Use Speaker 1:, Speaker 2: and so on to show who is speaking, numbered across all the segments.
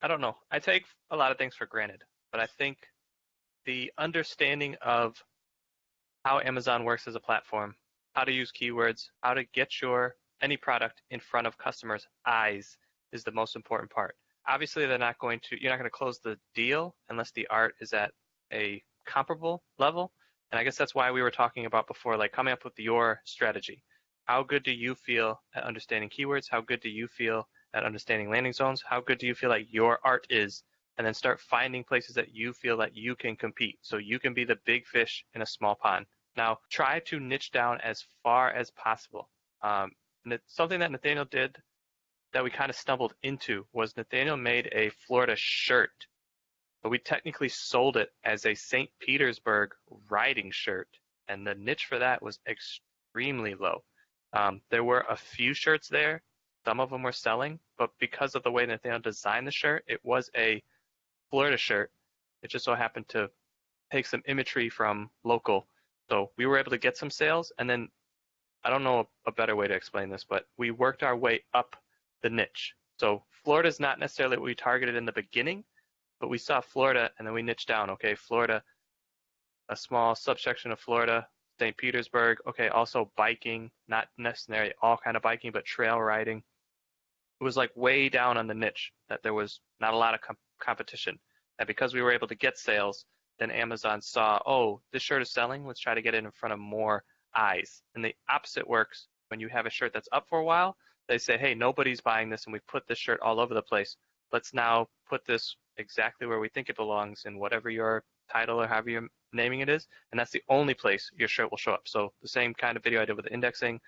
Speaker 1: I don't know. I take a lot of things for granted, but I think the understanding of how Amazon works as a platform, how to use keywords, how to get your any product in front of customers' eyes is the most important part. Obviously, you're not going to close the deal unless the art is at a comparable level. And I guess that's why we were talking about before, like coming up with your strategy. How good do you feel at understanding keywords? How good do you feel at understanding landing zones? How good do you feel like your art is? And then start finding places that you feel that you can compete. So you can be the big fish in a small pond. Now, try to niche down as far as possible. And it's something that Nathaniel did that we kind of stumbled into was Nathaniel made a Florida shirt, but we technically sold it as a St. Petersburg riding shirt, and the niche for that was extremely low. There were a few shirts there. Some of them were selling, but because of the way Nathaniel designed the shirt, it was a Florida shirt. It just so happened to take some imagery from local. So we were able to get some sales, and then I don't know a better way to explain this, but we worked our way up the niche. So Florida is not necessarily what we targeted in the beginning, but we saw Florida and then we niched down. Okay, Florida, a small subsection of Florida, St. Petersburg. Okay, also biking, not necessarily all kind of biking, but trail riding. It was like way down on the niche that there was not a lot of competition. And because we were able to get sales, then Amazon saw, oh, this shirt is selling. Let's try to get it in front of more eyes. And the opposite works when you have a shirt that's up for a while. They say, hey, nobody's buying this and we've put this shirt all over the place. Let's now put this exactly where we think it belongs in whatever your title or however you're naming it is. And that's the only place your shirt will show up. So the same kind of video I did with indexing,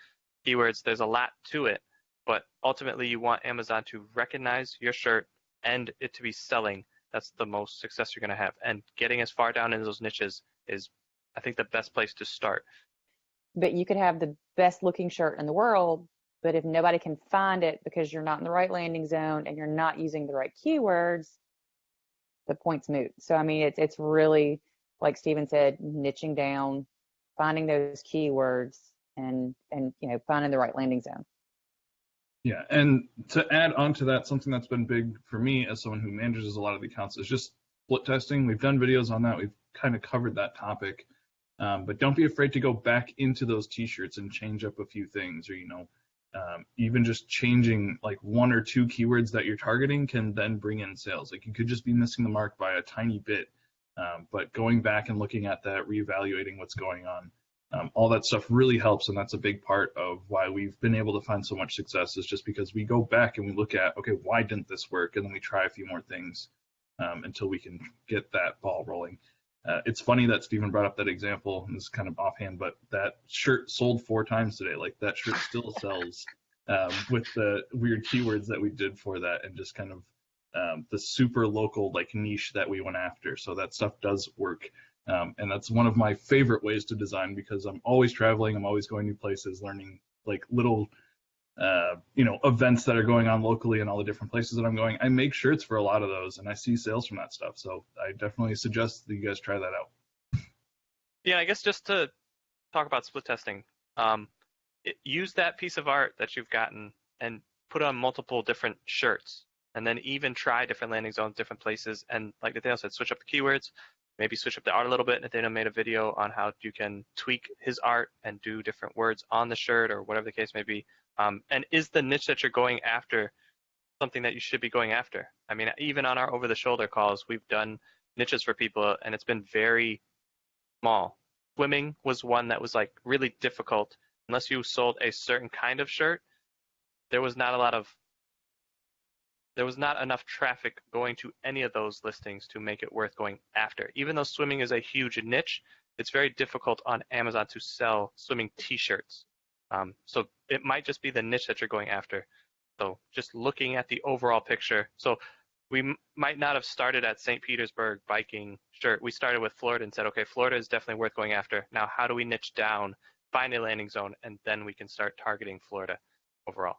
Speaker 1: keywords, there's a lot to it. But ultimately, you want Amazon to recognize your shirt and it to be selling. That's the most success you're going to have. And getting as far down into those niches is, I think, the best place to start.
Speaker 2: But you could have the best looking shirt in the world, but if nobody can find it because you're not in the right landing zone and you're not using the right keywords, the point's moot. So I mean, it's really, like Stephen said, niching down, finding those keywords, and finding the right landing zone.
Speaker 3: Yeah, and to add on to that, something that's been big for me as someone who manages a lot of the accounts is just split testing. We've done videos on that. We've kind of covered that topic. But don't be afraid to go back into those t-shirts and change up a few things, or even just changing like one or two keywords that you're targeting can then bring in sales. Like you could just be missing the mark by a tiny bit, but going back and looking at that, reevaluating what's going on, all that stuff really helps, and that's a big part of why we've been able to find so much success, is just because we go back and we look at, okay, why didn't this work, and then we try a few more things until we can get that ball rolling. It's funny that Stephen brought up that example, and this is kind of offhand, but that shirt sold 4 times today. Like that shirt still sells with the weird keywords that we did for that, and just kind of the super local like niche that we went after. So that stuff does work. And that's one of my favorite ways to design, because I'm always traveling, I'm always going new places, learning like little events that are going on locally and all the different places that I'm going. I make shirts for a lot of those, and I see sales from that stuff. So I definitely suggest that you guys try that out.
Speaker 1: Yeah, I guess just to talk about split testing, use that piece of art that you've gotten and put on multiple different shirts, and then even try different landing zones, different places. And like Nathaniel said, switch up the keywords, maybe switch up the art a little bit. Nathaniel made a video on how you can tweak his art and do different words on the shirt or whatever the case may be. And is the niche that you're going after something that you should be going after? I mean, even on our over-the-shoulder calls, we've done niches for people, and it's been very small. Swimming was one that was like really difficult. Unless you sold a certain kind of shirt, there was not enough traffic going to any of those listings to make it worth going after. Even though swimming is a huge niche, it's very difficult on Amazon to sell swimming t-shirts. So it might just be the niche that you're going after. So just looking at the overall picture. So we might not have started at St. Petersburg biking shirt. We started with Florida and said, okay, Florida is definitely worth going after. Now, how do we niche down, find a landing zone, and then we can start targeting Florida overall?